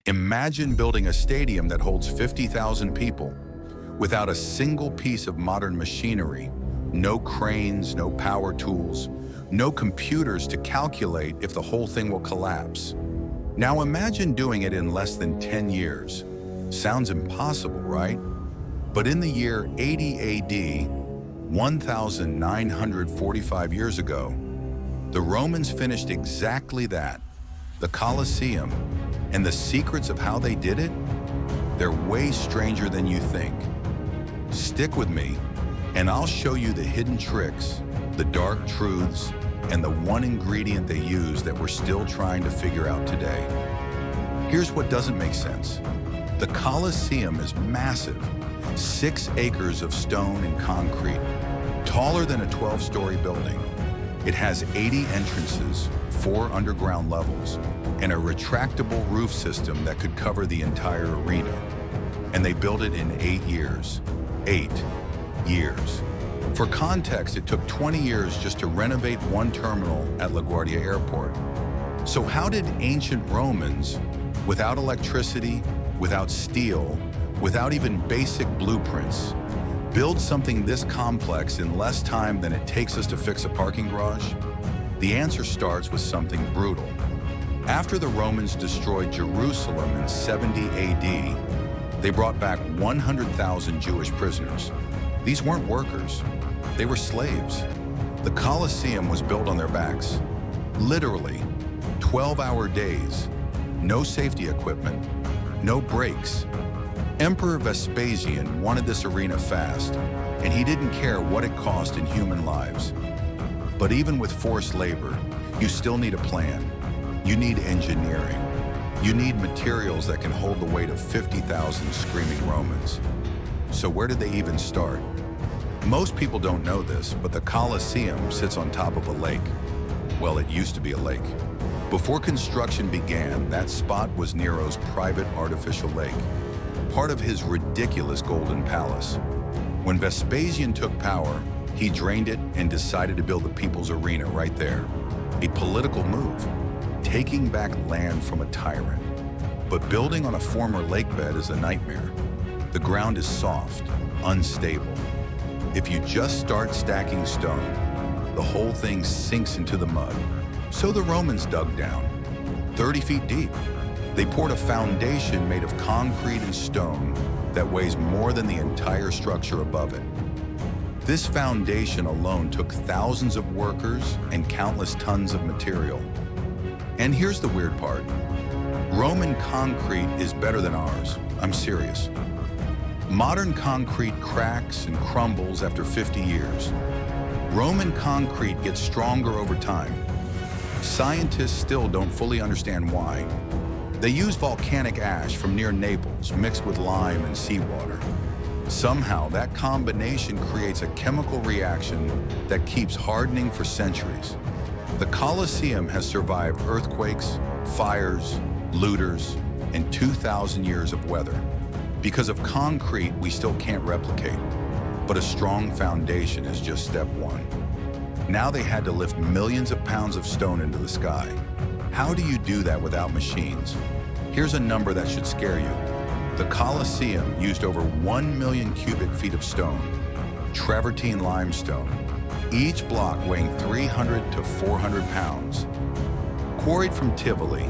Imagine building a stadium that holds 50,000 people without a single piece of modern machinery, no cranes, no power tools, no computers to calculate if the whole thing will collapse. Now imagine doing it in less than 10 years. Sounds impossible, right? But in the year 80 AD, 1,945 years ago, the Romans finished exactly that. The Colosseum. And the secrets of how they did it? They're way stranger than you think. Stick with me, and I'll show you the hidden tricks, the dark truths, and the one ingredient they use that we're still trying to figure out today. Here's what doesn't make sense. The Colosseum is massive, 6 acres of stone and concrete, taller than a 12-story building. It has 80 entrances, 4 underground levels, and a retractable roof system that could cover the entire arena. And they built it in 8 years. 8 years. For context, it took 20 years just to renovate one terminal at LaGuardia Airport. So how did ancient Romans, without electricity, without steel, without even basic blueprints, build something this complex in less time than it takes us to fix a parking garage? The answer starts with something brutal. After the Romans destroyed Jerusalem in 70 AD, they brought back 100,000 Jewish prisoners. These weren't workers, they were slaves. The Colosseum was built on their backs. Literally, 12-hour days, no safety equipment, no breaks. Emperor Vespasian wanted this arena fast, and he didn't care what it cost in human lives. But even with forced labor, you still need a plan. You need engineering. You need materials that can hold the weight of 50,000 screaming Romans. So where did they even start? Most people don't know this, but the Colosseum sits on top of a lake. Well, it used to be a lake. Before construction began, that spot was Nero's private artificial lake, part of his ridiculous golden palace. When Vespasian took power, he drained it and decided to build the People's Arena right there. A political move, taking back land from a tyrant. But building on a former lake bed is a nightmare. The ground is soft, unstable. If you just start stacking stone, the whole thing sinks into the mud. So the Romans dug down, 30 feet deep. They poured a foundation made of concrete and stone that weighs more than the entire structure above it. This foundation alone took thousands of workers and countless tons of material. And here's the weird part. Roman concrete is better than ours. I'm serious. Modern concrete cracks and crumbles after 50 years. Roman concrete gets stronger over time. Scientists still don't fully understand why. They use volcanic ash from near Naples mixed with lime and seawater. Somehow, that combination creates a chemical reaction that keeps hardening for centuries. The Colosseum has survived earthquakes, fires, looters, and 2,000 years of weather. Because of concrete, we still can't replicate, but a strong foundation is just step one. Now they had to lift millions of pounds of stone into the sky. How do you do that without machines? Here's a number that should scare you. The Colosseum used over 1 million cubic feet of stone, travertine limestone, each block weighing 300 to 400 pounds. Quarried from Tivoli,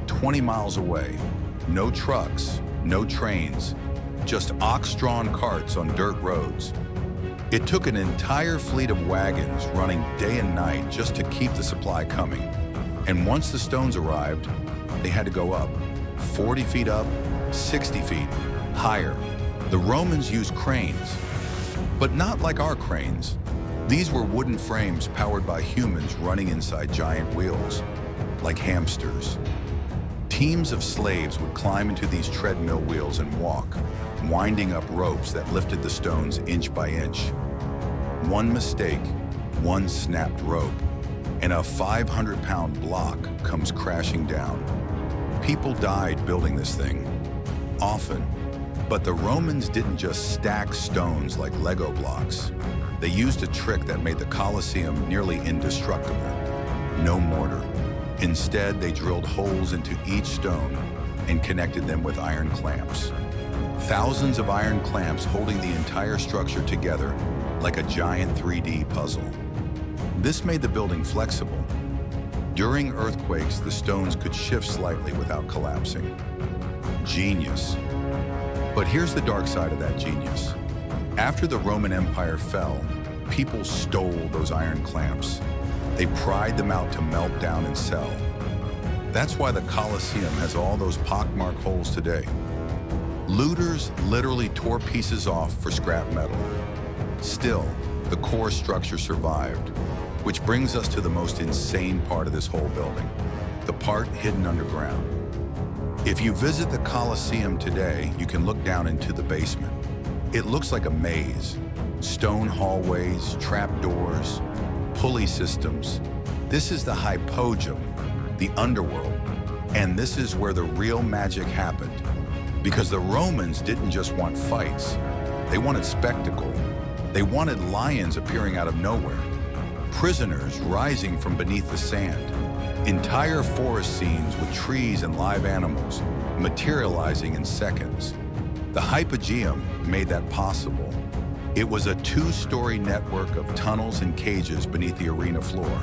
20 miles away, no trucks, no trains, just ox-drawn carts on dirt roads. It took an entire fleet of wagons running day and night just to keep the supply coming. And once the stones arrived, they had to go up, 40 feet up, 60 feet, higher. The Romans used cranes, but not like our cranes. These were wooden frames powered by humans running inside giant wheels, like hamsters. Teams of slaves would climb into these treadmill wheels and walk, winding up ropes that lifted the stones inch by inch. One mistake, one snapped rope, and a 500-pound block comes crashing down. People died building this thing, often. But the Romans didn't just stack stones like Lego blocks. They used a trick that made the Colosseum nearly indestructible. No mortar. Instead, they drilled holes into each stone, and connected them with iron clamps. Thousands of iron clamps holding the entire structure together like a giant 3D puzzle. This made the building flexible. During earthquakes, the stones could shift slightly without collapsing. Genius. But here's the dark side of that genius. After the Roman Empire fell, people stole those iron clamps. They pried them out to melt down and sell. That's why the Colosseum has all those pockmarked holes today. Looters literally tore pieces off for scrap metal. Still, the core structure survived, which brings us to the most insane part of this whole building, the part hidden underground. If you visit the Colosseum today, you can look down into the basement. It looks like a maze. Stone hallways, trapdoors, pulley systems. This is the hypogeum, the underworld, and this is where the real magic happened. Because the Romans didn't just want fights, they wanted spectacle. They wanted lions appearing out of nowhere, prisoners rising from beneath the sand, entire forest scenes with trees and live animals materializing in seconds. The hypogeum made that possible. It was a two-story network of tunnels and cages beneath the arena floor.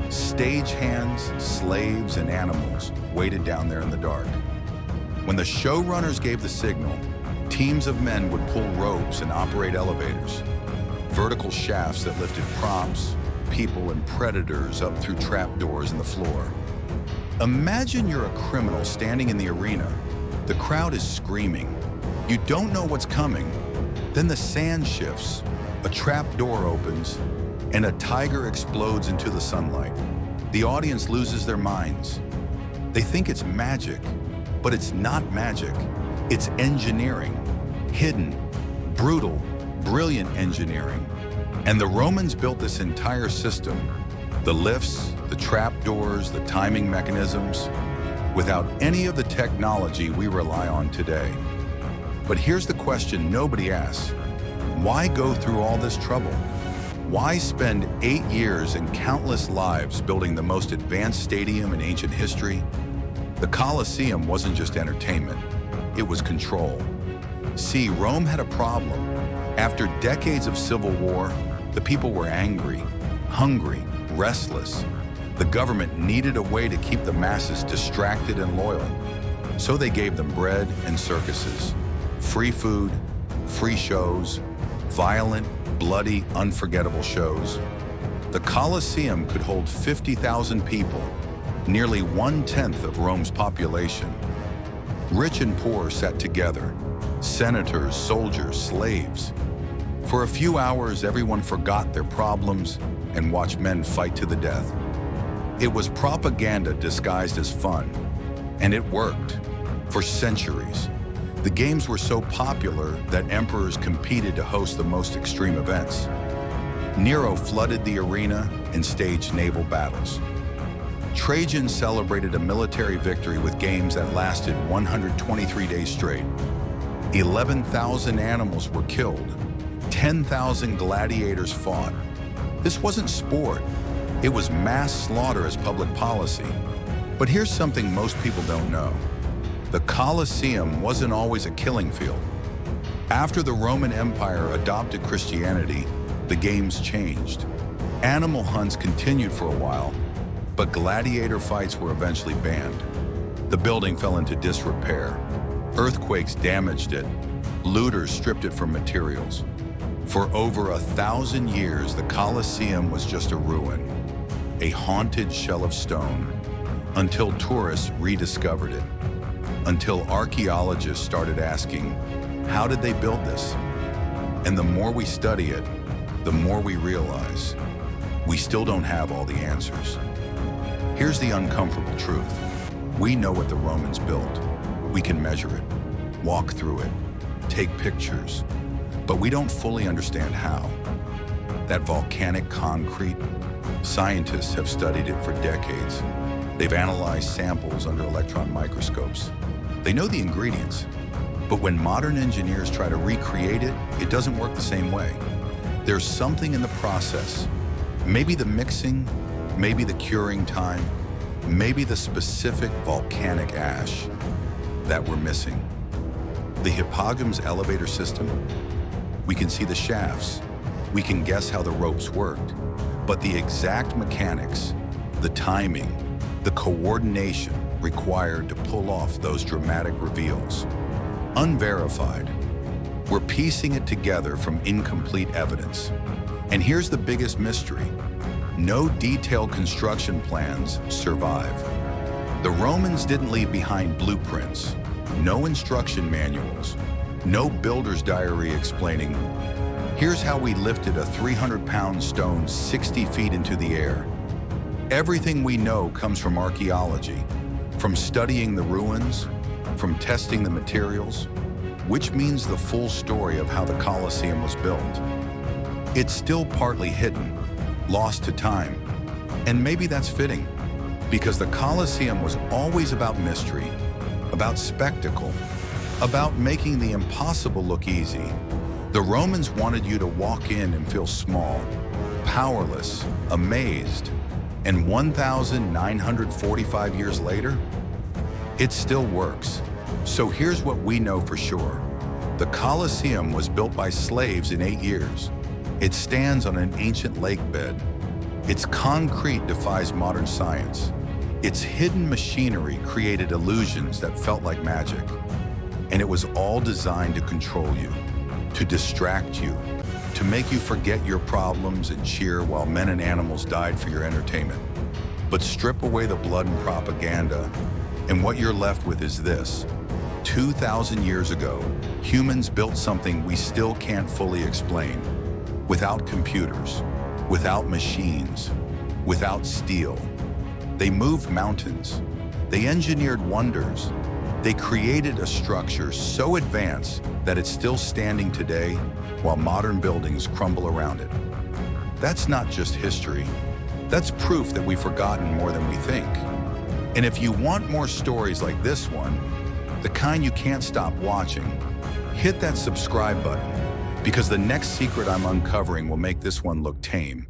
Stagehands, slaves, and animals waited down there in the dark. When the showrunners gave the signal, teams of men would pull ropes and operate elevators, vertical shafts that lifted props, people, and predators up through trapdoors in the floor. Imagine you're a criminal standing in the arena. The crowd is screaming. You don't know what's coming. Then the sand shifts, a trap door opens, and a tiger explodes into the sunlight. The audience loses their minds. They think it's magic, but it's not magic. It's engineering, hidden, brutal, brilliant engineering. And the Romans built this entire system, the lifts, the trap doors, the timing mechanisms, without any of the technology we rely on today. But here's the question nobody asks. Why go through all this trouble? Why spend 8 years and countless lives building the most advanced stadium in ancient history? The Colosseum wasn't just entertainment, it was control. See, Rome had a problem. After decades of civil war, the people were angry, hungry, restless. The government needed a way to keep the masses distracted and loyal. So they gave them bread and circuses, free food, free shows, violent, bloody, unforgettable shows. The Colosseum could hold 50,000 people, nearly 1/10 of Rome's population. Rich and poor sat together, senators, soldiers, slaves. For a few hours, everyone forgot their problems and watched men fight to the death. It was propaganda disguised as fun, and it worked for centuries. The games were so popular that emperors competed to host the most extreme events. Nero flooded the arena and staged naval battles. Trajan celebrated a military victory with games that lasted 123 days straight. 11,000 animals were killed. 10,000 gladiators fought. This wasn't sport. It was mass slaughter as public policy. But here's something most people don't know. The Colosseum wasn't always a killing field. After the Roman Empire adopted Christianity, the games changed. Animal hunts continued for a while, but gladiator fights were eventually banned. The building fell into disrepair. Earthquakes damaged it. Looters stripped it for materials. For over 1,000 years, the Colosseum was just a ruin, a haunted shell of stone, until tourists rediscovered it. Until archaeologists started asking, how did they build this? And the more we study it, the more we realize we still don't have all the answers. Here's the uncomfortable truth. We know what the Romans built. We can measure it, walk through it, take pictures, but we don't fully understand how. That volcanic concrete, scientists have studied it for decades. They've analyzed samples under electron microscopes. They know the ingredients, but when modern engineers try to recreate it, it doesn't work the same way. There's something in the process. Maybe the mixing, maybe the curing time, maybe the specific volcanic ash. that we're missing. The Hippogyam's elevator system, we can see the shafts, we can guess how the ropes worked, but the exact mechanics, the timing, the coordination required to pull off those dramatic reveals, unverified. We're piecing it together from incomplete evidence. And here's the biggest mystery. No detailed construction plans survive. The Romans didn't leave behind blueprints, no instruction manuals, no builder's diary explaining, here's how we lifted a 300-pound stone 60 feet into the air. Everything we know comes from archaeology, from studying the ruins, from testing the materials, which means the full story of how the Colosseum was built. It's still partly hidden, lost to time, and maybe that's fitting, because the Colosseum was always about mystery, about spectacle, about making the impossible look easy. The Romans wanted you to walk in and feel small, powerless, amazed, and 1,945 years later, it still works. So here's what we know for sure. The Colosseum was built by slaves in 8 years. It stands on an ancient lake bed. Its concrete defies modern science. Its hidden machinery created illusions that felt like magic. And it was all designed to control you, to distract you, to make you forget your problems and cheer while men and animals died for your entertainment. But strip away the blood and propaganda, and what you're left with is this. 2,000 years ago, humans built something we still can't fully explain. Without computers, without machines, without steel. They moved mountains. They engineered wonders. They created a structure so advanced that it's still standing today while modern buildings crumble around it. That's not just history. That's proof that we've forgotten more than we think. And if you want more stories like this one, the kind you can't stop watching, hit that subscribe button, because the next secret I'm uncovering will make this one look tame.